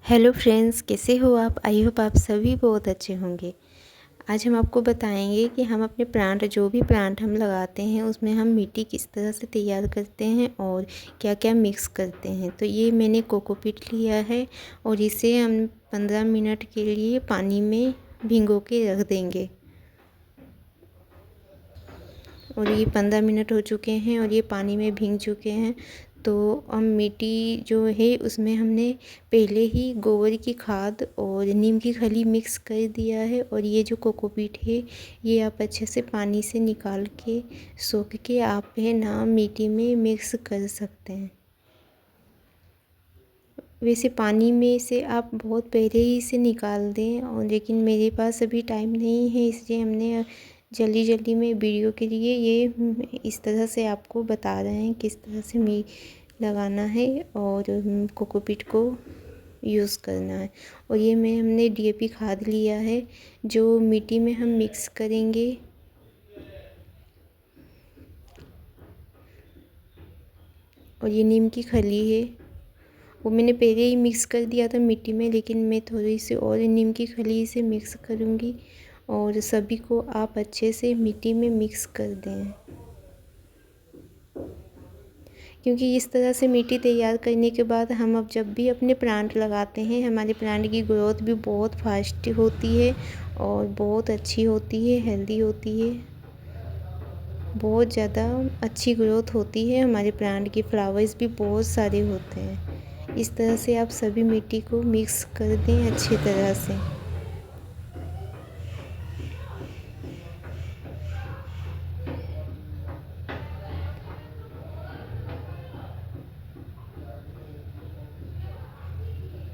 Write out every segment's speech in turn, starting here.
Hello friends, कैसे हो आप? आई होप आप सभी बहुत अच्छे होंगे। आज हम आपको बताएंगे कि हम अपने प्लांट जो भी प्लांट हम लगाते हैं उसमें हम मिट्टी किस तरह से तैयार करते हैं और क्या क्या मिक्स करते हैं। तो ये मैंने कोकोपीट लिया है और इसे हम 15 मिनट के लिए पानी में भिगो के रख देंगे। और ये 15 मिनट हो चुके हैं और ये पानी में भीग चुके हैं। तो हम मिट्टी जो है उसमें हमने पहले ही गोबर की खाद और नीम की खली मिक्स कर दिया है। और ये जो कोकोपीट है ये आप अच्छे से पानी से निकाल के सोख के आप है ना मिट्टी में मिक्स कर सकते हैं। वैसे पानी में से आप बहुत पहले ही इसे निकाल दें, और लेकिन मेरे पास अभी टाइम नहीं है इसलिए हमने जल्दी जल्दी में वीडियो के लिए ये इस तरह से आपको बता रहे हैं किस तरह से लगाना है और कोकोपीट को यूज़ करना है। और ये हमने डीएपी खाद लिया है जो मिट्टी में हम मिक्स करेंगे। और ये नीम की खली है, वो मैंने पहले ही मिक्स कर दिया था मिट्टी में, लेकिन मैं थोड़ी सी और नीम की खली से मिक्स करूँगी। और सभी को आप अच्छे से मिट्टी में मिक्स कर दें, क्योंकि इस तरह से मिट्टी तैयार करने के बाद हम अब जब भी अपने प्लांट लगाते हैं हमारे प्लांट की ग्रोथ भी बहुत फास्ट होती है और बहुत अच्छी होती है, हेल्दी होती है। बहुत ज़्यादा अच्छी ग्रोथ होती है हमारे प्लांट के, फ्लावर्स भी बहुत सारे होते हैं। इस तरह से आप सभी मिट्टी को मिक्स कर दें अच्छी तरह से।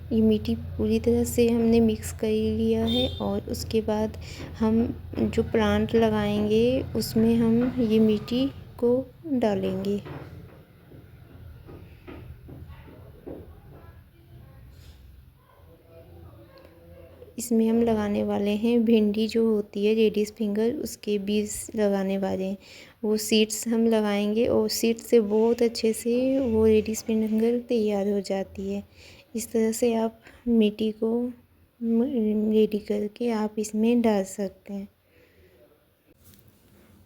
ये मिट्टी पूरी तरह से हमने मिक्स कर लिया है और उसके बाद हम जो प्लांट लगाएंगे उसमें हम ये मिट्टी को डालेंगे। इसमें हम लगाने वाले हैं भिंडी जो होती है लेडीज़ फिंगर, उसके बीज लगाने वाले हैं। वो सीड्स हम लगाएंगे और सीड्स से बहुत अच्छे से वो लेडीज़ फिंगर तैयार हो जाती है। इस तरह से आप मिट्टी को रेडी करके आप इसमें डाल सकते हैं।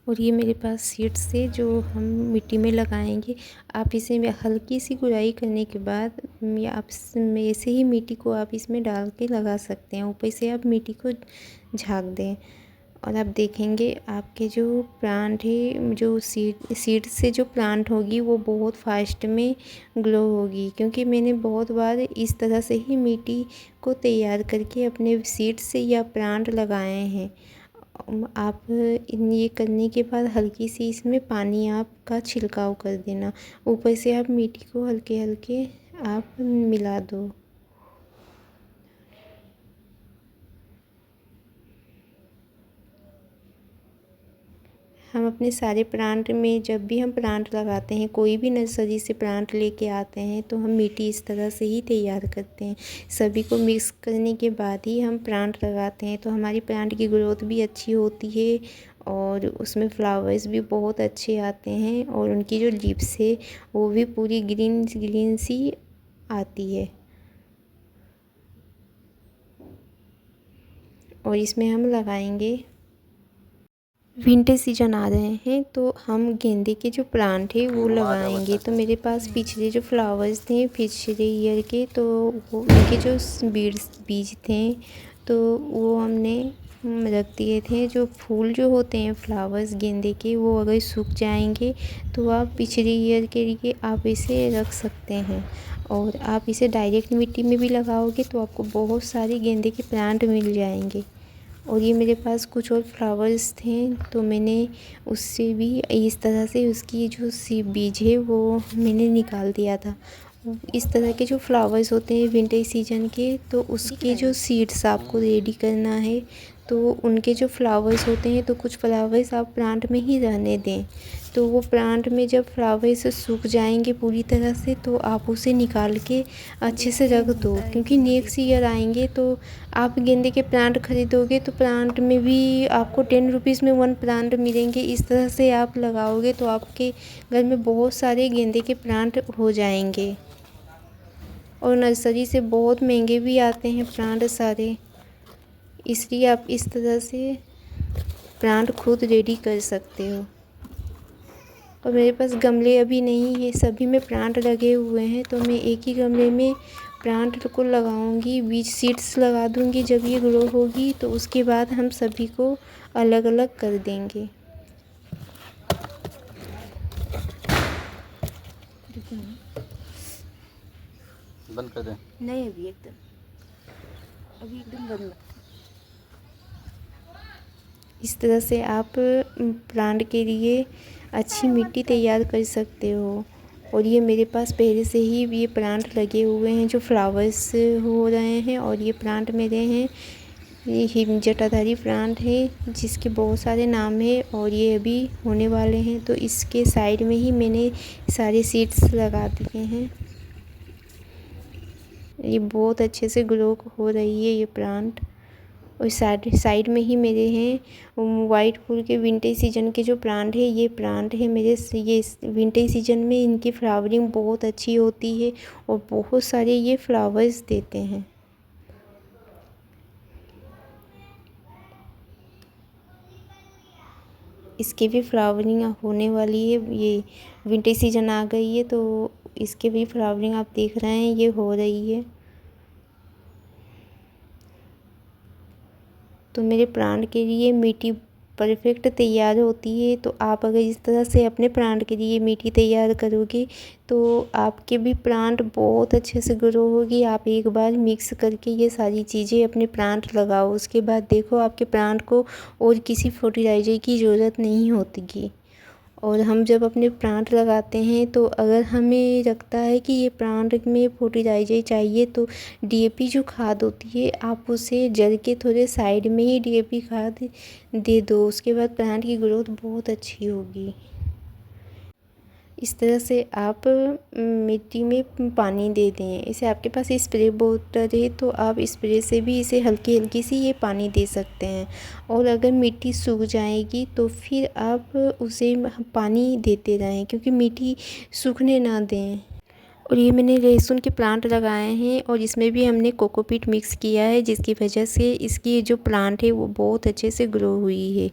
और ये मेरे पास सीड्स से जो हम मिट्टी में लगाएंगे, आप इसे हल्की सी गुड़ाई करने के बाद या आप ऐसे ही मिट्टी को आप इसमें डाल के लगा सकते हैं। ऊपर से आप मिट्टी को झाँक दें और आप देखेंगे आपके जो प्लांट है, जो सीड से जो प्लांट होगी वो बहुत फास्ट में ग्रो होगी। क्योंकि मैंने बहुत बार इस तरह से ही मिट्टी को तैयार करके अपने सीड से या प्लांट लगाए हैं। आप ये करने के बाद हल्की सी इसमें पानी आपका छिड़काव कर देना। ऊपर से आप मिट्टी को हल्के हल्के आप मिला दो। हम अपने सारे प्लांट में जब भी हम प्लांट लगाते हैं, कोई भी नर्सरी से प्लांट लेके आते हैं, तो हम मिट्टी इस तरह से ही तैयार करते हैं। सभी को मिक्स करने के बाद ही हम प्लांट लगाते हैं, तो हमारी प्लांट की ग्रोथ भी अच्छी होती है और उसमें फ्लावर्स भी बहुत अच्छे आते हैं और उनकी जो लीव्स है वो भी पूरी ग्रीन ग्रीन सी आती है। और इसमें हम लगाएंगे, विंटर सीजन आ रहे हैं तो हम गेंदे के जो प्लांट है वो लगाएंगे। तो मेरे पास पिछले जो फ्लावर्स थे पिछले ईयर के, तो वो उनके जो बीज थे तो वो हमने रख दिए थे। जो फूल जो होते हैं फ्लावर्स गेंदे के, वो अगर सूख जाएंगे तो आप पिछले ईयर के लिए आप इसे रख सकते हैं। और आप इसे डायरेक्ट मिट्टी में भी लगाओगे तो आपको बहुत सारे गेंदे के प्लांट मिल जाएंगे। और ये मेरे पास कुछ और फ्लावर्स थे तो मैंने उससे भी इस तरह से उसकी जो सी बीज है वो मैंने निकाल दिया था। इस तरह के जो फ्लावर्स होते हैं विंटर सीजन के, तो उसके जो सीड्स आपको रेडी करना है। तो उनके जो फ्लावर्स होते हैं, तो कुछ फ्लावर्स आप प्लांट में ही रहने दें। तो वो प्लांट में जब फ्लावर्स सूख जाएंगे पूरी तरह से तो आप उसे निकाल के अच्छे से रख दो। क्योंकि नेक्स्ट ईयर आएंगे तो आप गेंदे के प्लांट खरीदोगे तो प्लांट में भी आपको 10 रुपीज़ में 1 प्लांट मिलेंगे। इस तरह से आप लगाओगे तो आपके घर में बहुत सारे गेंदे के प्लांट हो जाएंगे। और नर्सरी से बहुत महंगे भी आते हैं प्लांट सारे, इसलिए आप इस तरह से प्लांट खुद रेडी कर सकते हो। और मेरे पास गमले अभी नहीं है, सभी में प्लांट लगे हुए हैं, तो मैं एक ही गमले में प्लांट को लगाऊंगी, बीज सीड्स लगा दूंगी। जब ये ग्रो होगी तो उसके बाद हम सभी को अलग अलग कर देंगे। बंद कर दें? नहीं, अभी एकदम बंद। इस तरह से आप प्लांट के लिए अच्छी मिट्टी तैयार कर सकते हो। और ये मेरे पास पहले से ही ये प्लांट लगे हुए हैं जो फ्लावर्स हो रहे हैं। और ये प्लांट मेरे हैं, ये हिमजटाधारी प्लांट है जिसके बहुत सारे नाम है और ये अभी होने वाले हैं। तो इसके साइड में ही मैंने सारे सीड्स लगा दिए हैं। ये बहुत अच्छे से ग्रो हो रही है ये प्लांट। और साइड में ही मेरे हैं वाइट फूल के विंटेज सीजन के जो प्लांट है, ये प्लांट है मेरे। ये विंटेज सीजन में इनकी फ्लावरिंग बहुत अच्छी होती है और बहुत सारे ये फ्लावर्स देते हैं। इसके भी फ्लावरिंग होने वाली है, ये विंटेज सीजन आ गई है तो इसके भी फ्लावरिंग आप देख रहे हैं ये हो रही है। तो मेरे प्लांट के लिए मिट्टी परफेक्ट तैयार होती है। तो आप अगर इस तरह से अपने प्लांट के लिए मिट्टी तैयार करोगे तो आपके भी प्लांट बहुत अच्छे से ग्रो होगी। आप एक बार मिक्स करके ये सारी चीज़ें अपने प्लांट लगाओ, उसके बाद देखो आपके प्लांट को और किसी फर्टिलाइजर की ज़रूरत नहीं होती। और हम जब अपने प्लांट लगाते हैं तो अगर हमें लगता है कि ये प्लांट में फर्टिलाइजर चाहिए तो डीएपी जो खाद होती है आप उसे जड़ के थोड़े साइड में ही डीएपी खाद दे दो, उसके बाद प्लांट की ग्रोथ बहुत अच्छी होगी। इस तरह से आप मिट्टी में पानी दे दें। इसे आपके पास स्प्रे बोतल है तो आप स्प्रे से भी इसे हल्की हल्की सी ये पानी दे सकते हैं। और अगर मिट्टी सूख जाएगी तो फिर आप उसे पानी देते रहें, क्योंकि मिट्टी सूखने ना दें। और ये मैंने लहसुन के प्लांट लगाए हैं और इसमें भी हमने कोकोपीट मिक्स किया है, जिसकी वजह से इसकी जो प्लांट है वो बहुत अच्छे से ग्रो हुई है।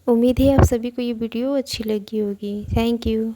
उम्मीद है आप सभी को ये वीडियो अच्छी लगी होगी। Thank you.